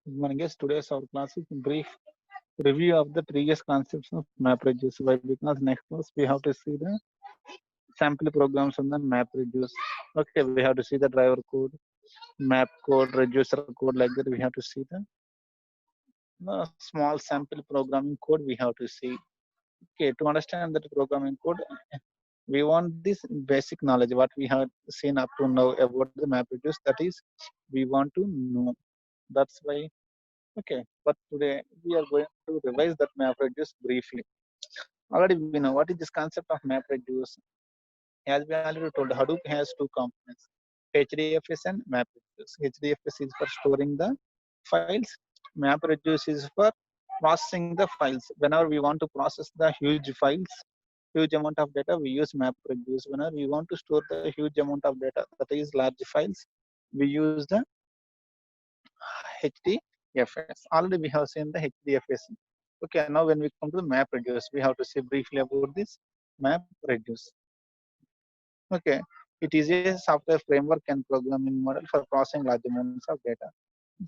Good morning, guys. Today's our class is brief review of the previous concepts of MapReduce. Why? Because next class we have to see the sample programs on the MapReduce. Okay, we have to see the driver code, map code, reducer code like that. We have to see the small sample programming code we have to see. Okay, to understand that programming code, we want this basic knowledge what we have seen up to now about the MapReduce. That is, we want to know. That's why. Okay, but today we are going to revise that MapReduce briefly. Already we know what is this concept of MapReduce. As we already told, Hadoop has two components, HDFS and MapReduce. HDFS is for storing the files. MapReduce is for processing the files. Whenever we want to process the huge files, huge amount of data, we use MapReduce. Whenever we want to store the huge amount of data, that is large files, we use the HDFS. Already we have seen the HDFS. Okay, now when we come to the MapReduce, we have to say briefly about this MapReduce. Okay, it is a software framework and programming model for processing large amounts of data.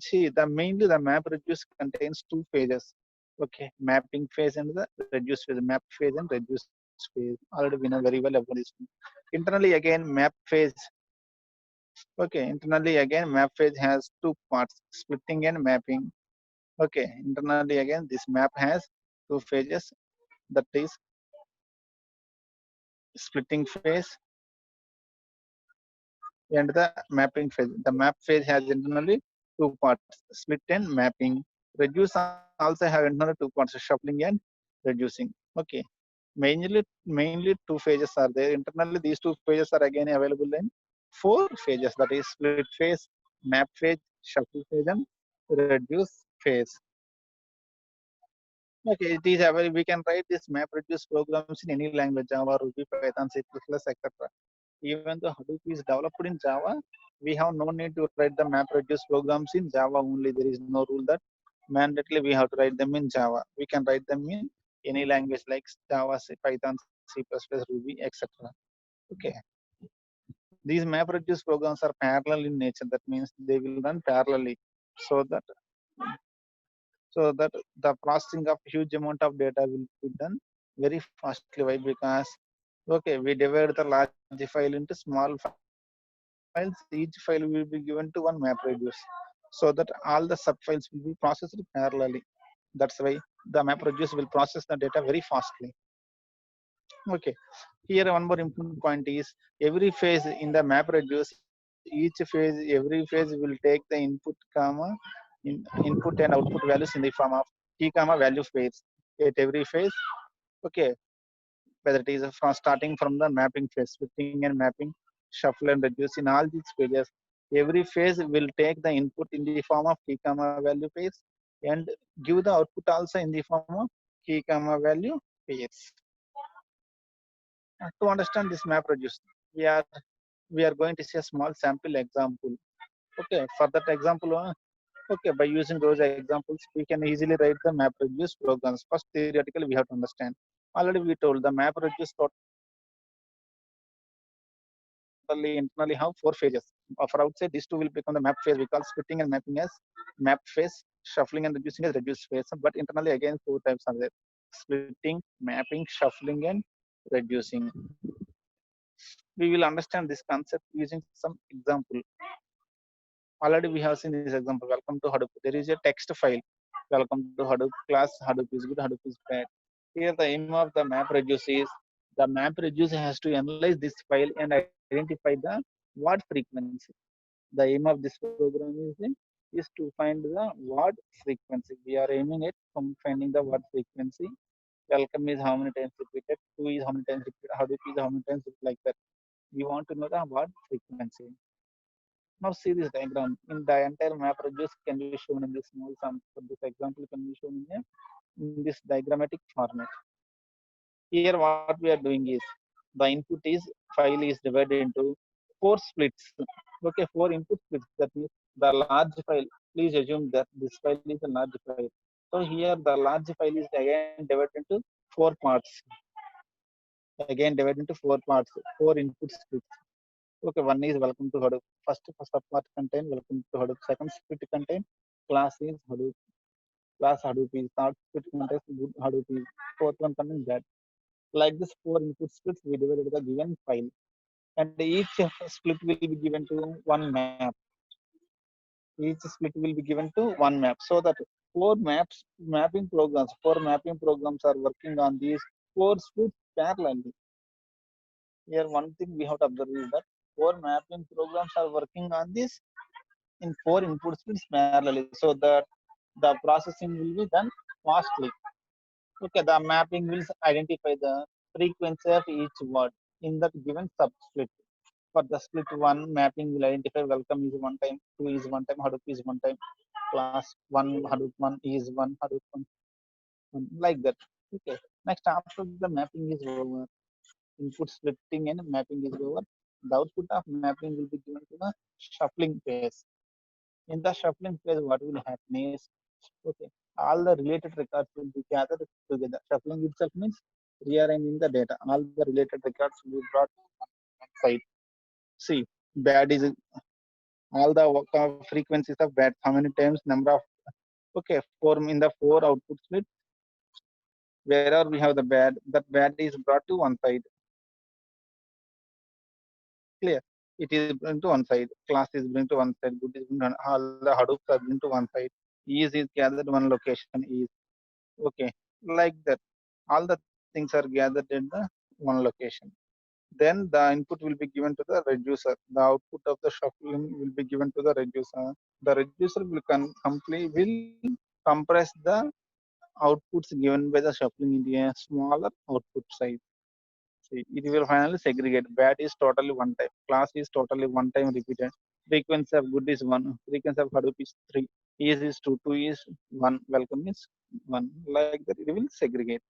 See, mainly the MapReduce contains two phases. Okay, mapping phase and the reduce phase, map phase and reduce phase. Already we know very well about this. Internally again, map phase. Okay, internally again, map phase has two parts, splitting and mapping. Okay, internally again, this map has two phases, that is splitting phase and the mapping phase. The map phase has internally two parts, split and mapping. Reduce also have internally two parts, shuffling and reducing. Okay, mainly two phases are there. Internally, these two phases are again available in four phases. That is split phase, map phase, shuffle phase, and reduce phase. Okay, it is available. We can write this MapReduce programs in any language, Java, Ruby, Python, C++, etc. Even though Hadoop is developed in Java, we have no need to write the MapReduce programs in Java only. There is no rule that mandatorily we have to write them in Java. We can write them in any language like Java, Python, C++, Ruby, etc. Okay. These MapReduce programs are parallel in nature. That means they will run parallelly, so that the processing of huge amount of data will be done very fastly. Why? Because okay, we divide the large file into small files. Each file will be given to one MapReduce, so that all the subfiles will be processed parallelly. That's why the MapReduce will process the data very fastly. Okay, here one more important point is every phase in the MapReduce, every phase will take the input comma input and output values in the form of key comma value pairs at every phase. Okay, whether it is from starting from the mapping phase, splitting and mapping, shuffle and reduce. In all these phases, every phase will take the input in the form of key comma value pairs and give the output also in the form of key comma value pairs. To understand this MapReduce, we are we are going to see a small sample example. Okay, for that example, okay, by using those examples, we can easily write the MapReduce programs. First, theoretically, we have to understand. Already we told the MapReduce totally internally have four phases. For outside, these two will become the map phase. We call splitting and mapping as map phase, shuffling and reducing as reduce phase. But internally, again, four types are there: splitting, mapping, shuffling, and reducing. We will understand this concept using some example. Already we have seen this example. Welcome to Hadoop. There is a text file. Welcome to Hadoop class. Hadoop is good. Hadoop is bad. Here the aim of the MapReduce is the MapReduce has to analyze this file and identify the word frequency. The aim of this program is to find the word frequency. We are aiming at finding the word frequency. Welcome is how many times repeated. To is how many times repeated. Hadoop is how many times repeated, like that. We want to know the word frequency. Now see this diagram. In the entire MapReduce can be shown in this small sample. This example can be shown in this diagrammatic format. Here what we are doing is the input is file is divided into four splits. Okay, four input splits. That means the large file. Please assume that this file is a large file. So here the large file is again divided into four parts. Again divided into four parts, four input splits. Okay, one is welcome to Hadoop. First subpart contain welcome to Hadoop. Second split contain class is Hadoop, class Hadoop is, third split contains good Hadoop is, fourth one contains that. Like this, four input splits, we divided the given file, and each split will be given to one map. Each split will be given to one map, so that four mapping programs are working on these four splits parallelly. Here, one thing we have to observe is that four mapping programs are working on this in four input splits parallelly, so that the processing will be done fastly. Okay, the mapping will identify the frequency of each word in that given subsplit. For the split one, mapping will identify welcome is one time, two is one time, Hadoop is one time, class one, Hadoop one is one, Hadoop one, like that. Okay. Next, after the mapping is over, input splitting and mapping is over, the output of mapping will be given to the shuffling phase. In the shuffling phase, what will happen is, okay, all the related records will be gathered together. Shuffling itself means rearranging the data. All the related records will be brought to one side. See, bad is all the frequencies of bad. How many times? Number of, okay, four in the four output split. Wherever we have the bad, that bad is brought to one side. Clear? It is bring to one side. Class is bring to one side. Good is bring to one. All the Hadoop are bring to one side. Is gathered one location. Is okay, like that. All the things are gathered in the one location. Then the input will be given to the reducer. The output of the shuffling will be given to the reducer. The reducer will will compress the outputs given by the shuffling into a smaller output size. See, it will finally segregate. Bad is totally one time. Class is totally one time repeated. Frequency of good is one. Frequency of Hadoop is three. Is two. Two is one. Welcome is one. Like that, it will segregate.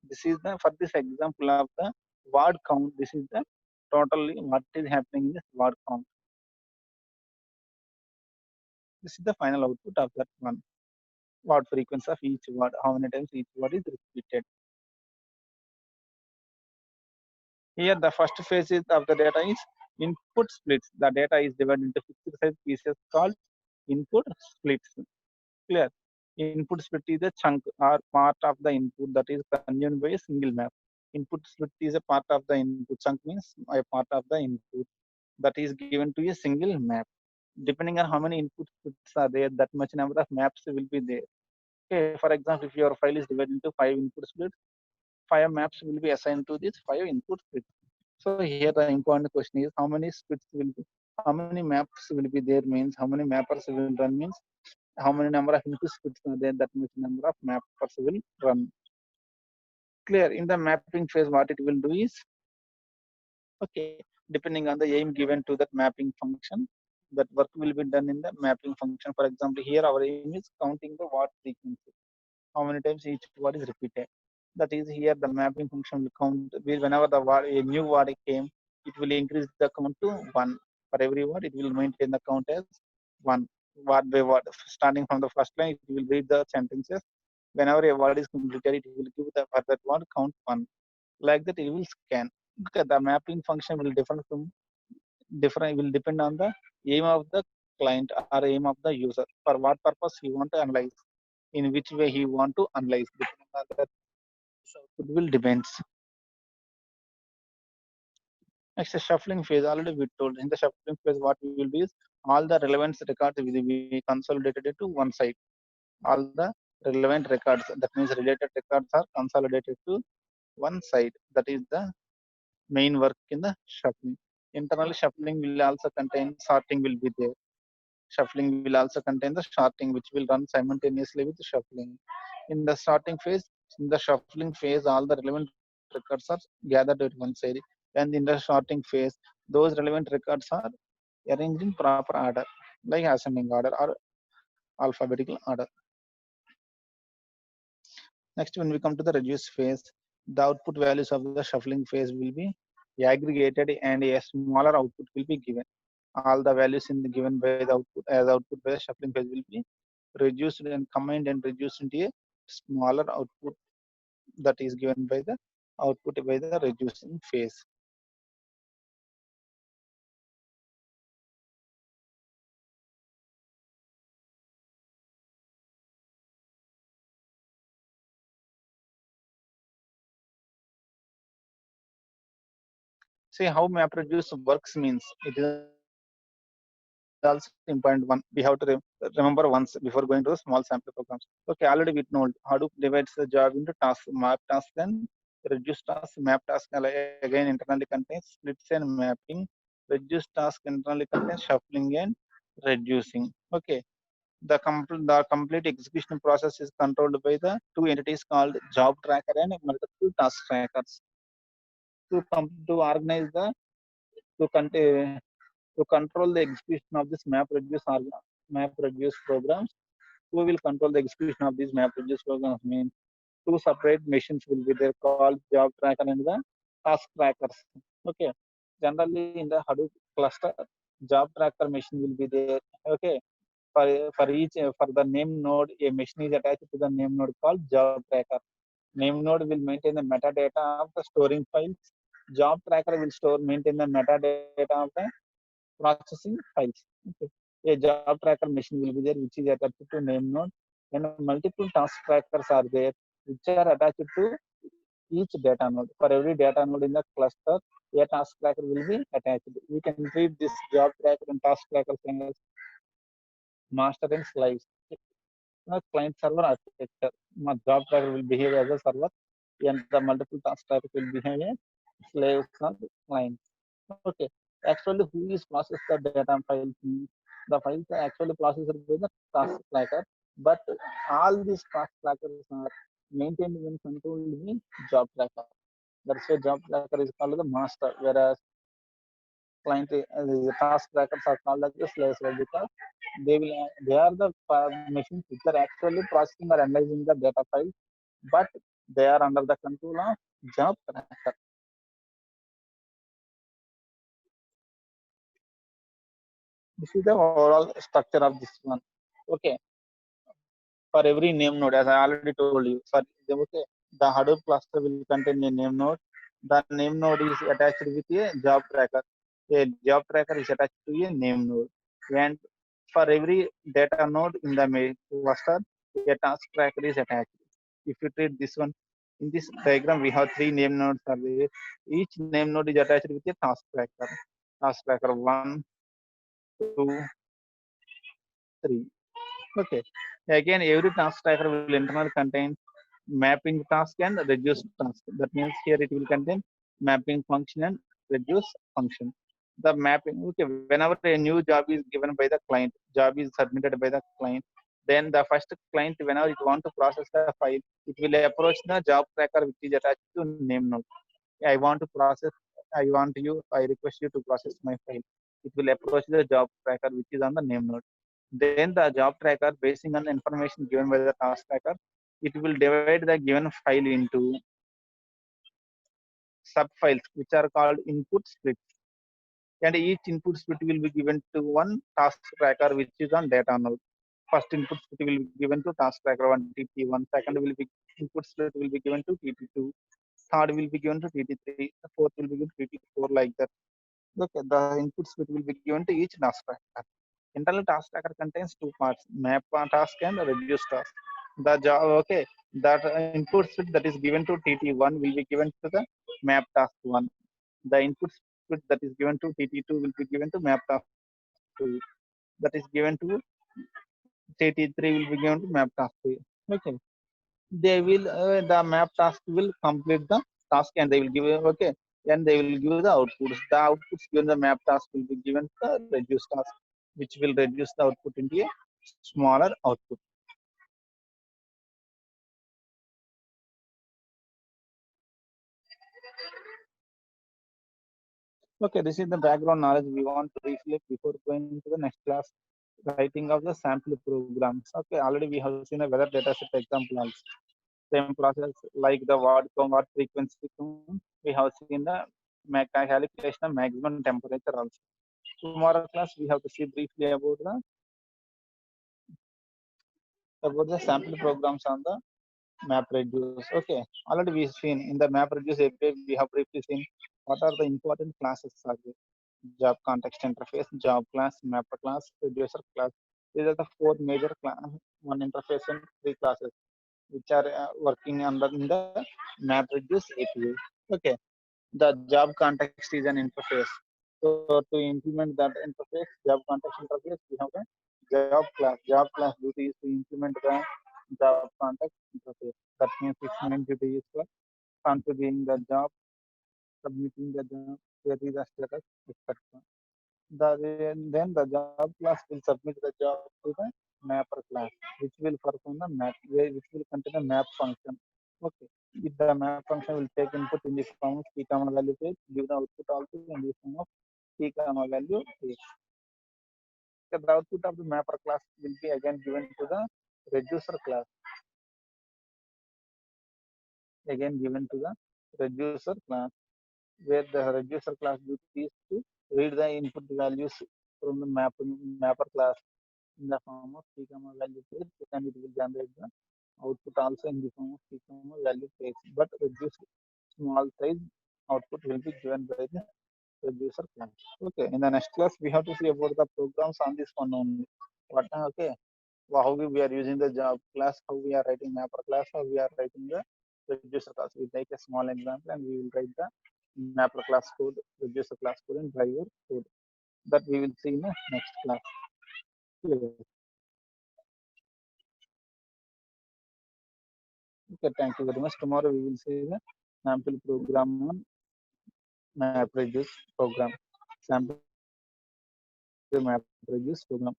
This is the for this example of the word count. This is the totally what is happening in this word count. This is the final output of that one. Word frequency of each word. How many times each word is repeated. Here, the first phase of the data is input splits. The data is divided into fixed size pieces called input splits. Clear? Input split is a chunk or part of the input that is consumed by a single map. Input split is a part of the input. Chunk means a part of the input that is given to a single map. Depending on how many input splits are there, that much number of maps will be there. Okay, for example, if your file is divided into five input splits, five maps will be assigned to these five input splits. So here the important question is how many splits will be, how many maps will be there means how many mappers will run means how many number of input splits are there, that much number of mappers will run. Clear? In the mapping phase, what it will do is, okay, depending on the aim given to that mapping function, that work will be done in the mapping function. For example, here our aim is counting the word frequency. How many times each word is repeated. That is here the mapping function will count. Whenever the word, a new word came, it will increase the count to one. For every word, it will maintain the count as one word by word. Starting from the first line, it will read the sentences. Whenever a word is completed, it will give the for that word count one. Like that, it will scan. Okay, the mapping function will will depend on the aim of the client or aim of the user. For what purpose he want to analyze, in which way he want to analyze. Depending on that, it will depends. Next, the shuffling phase. Already we told in the shuffling phase, what we will do is all the relevant records will be consolidated to one side. All the relevant records, that means related records, are consolidated to one side. That is the main work in the shuffling. Internal shuffling will also contain sorting will be there. Shuffling will also contain the sorting, which will run simultaneously with the shuffling. In the sorting phase, in the shuffling phase, all the relevant records are gathered at one side. And in the sorting phase, those relevant records are arranged in proper order, like ascending order or alphabetical order. Next, when we come to the reduce phase, the output values of the shuffling phase will be aggregated and a smaller output will be given. All the values in the given by the output as output by the shuffling phase will be reduced and combined and reduced into a smaller output that is given by the output by the reducing phase. See how MapReduce works means it is also important one. We have to remember once before going to the small sample programs. Okay, already we know Hadoop divides the job into tasks, map task, then reduce task. Map task again internally contains splits and mapping. Reduce task internally contains shuffling and reducing. Okay, the complete execution process is controlled by the two entities called job tracker and multiple task trackers. To organize the to contain to control the execution of this map reduce programs. Who will control the execution of these map reduce programs means two separate machines will be there called job tracker and the task trackers. Okay, generally in the Hadoop cluster, job tracker machine will be there. Okay, for the name node, a machine is attached to the name node called job tracker. Name node will maintain the metadata of the storing files. Job tracker will maintain the metadata of the processing files. Okay. A job tracker machine will be there which is attached to name node, and multiple task trackers are there which are attached to each data node. For every data node in the cluster, a task tracker will be attached. We can treat this job tracker and task tracker as master and slaves. Client server architecture. My job tracker will behave as a server, and the multiple task tracker will behave as slaves or clients. Okay. Actually, who is process the data files? The files are actually processed by the task tracker, but all these task trackers are maintained and controlled in job tracker. That's why job tracker is called the master, whereas the task trackers are called as the slaves because they are the machines which are actually processing or analyzing the data files, but they are under the control of job tracker. This is the overall structure of this one. Okay, for every name node, as I already told you, okay, the Hadoop cluster will contain a name node. The name node is attached with a job tracker. A job tracker is attached to a name node, and for every data node in the cluster, a task tracker is attached. If you treat this one in this diagram, we have three name nodes are there. Each name node is attached with a task tracker. Task tracker 1, 2, 3. Okay. Again, every task tracker will internally contain mapping task and reduce task. That means here it will contain mapping function and reduce function. The mapping, okay, whenever a new job is given by the client, job is submitted by the client, then the first client, whenever it want to process the file, it will approach the job tracker which is attached to name node. I want to process, I request you to process my file. It will approach the job tracker which is on the name node. Then the job tracker, basing on the information given by the task tracker, it will divide the given file into subfiles which are called input splits. And each input split will be given to one task tracker which is on data node. First input split will be given to task tracker 1 TT1, second will be input split will be given to TT2, third will be given to TT3, fourth will be given to TT4, like that. Okay, the input split will be given to each task tracker. Internal task tracker contains two parts: map task and reduce task. The job, okay, that input split that is given to TT1 will be given to the map task 1. The input split that is given to TT2 will be given to map task 2. That is given to TT3 will be given to map task 3. Okay, they will the map task will complete the task and they will give okay, and they will give the outputs. The outputs given the map task will be given the reduce task, which will reduce the output into a smaller output. Okay, this is the background knowledge we want to reflect before going to the next class. Writing of the sample programs. Okay, already we have seen a weather dataset example also. Same process like the watt count, watt frequency count. We have seen the calculation of maximum temperature also. Tomorrow class we have to see briefly about the sample programs on the MapReduce. Okay, already we've seen in the MapReduce API we have briefly seen what are the important classes are there. Job context interface, job class, mapper class, reducer class. These are the four major one interface and three classes which are working under in the MapReduce API. Okay, The job context is an interface. So to implement that interface, job context interface, we have a job class. Job class duty is to implement the job context interface. That means its main duty is for configuring the job, submitting the job, query the status, etc. Then the job class will submit the job to the mapper class, which will perform the map, which will contain a map function. Okay. If the map function will take input in the form of key comma value page, give the output also in the form of key comma value page. Okay, the output of the mapper class will be again given to the reducer class. Again given to the reducer class, where the reducer class duty is to read the input values from the mapper class in the form of key comma value page, and it will generate the output also in the form of key comma value page. But reduced small size output will be given by the reducer class. Okay, in the next class we have to see about the programs on this one only. What okay, how we are using the job class, how we are writing mapper class, how we are writing the reducer class. We take a small example and we will write the mapper class code, reducer class code, and driver code. That we will see in the next class. Clear. Okay, thank you very much. Tomorrow we will see the sample program on MapReduce program. Sample MapReduce program.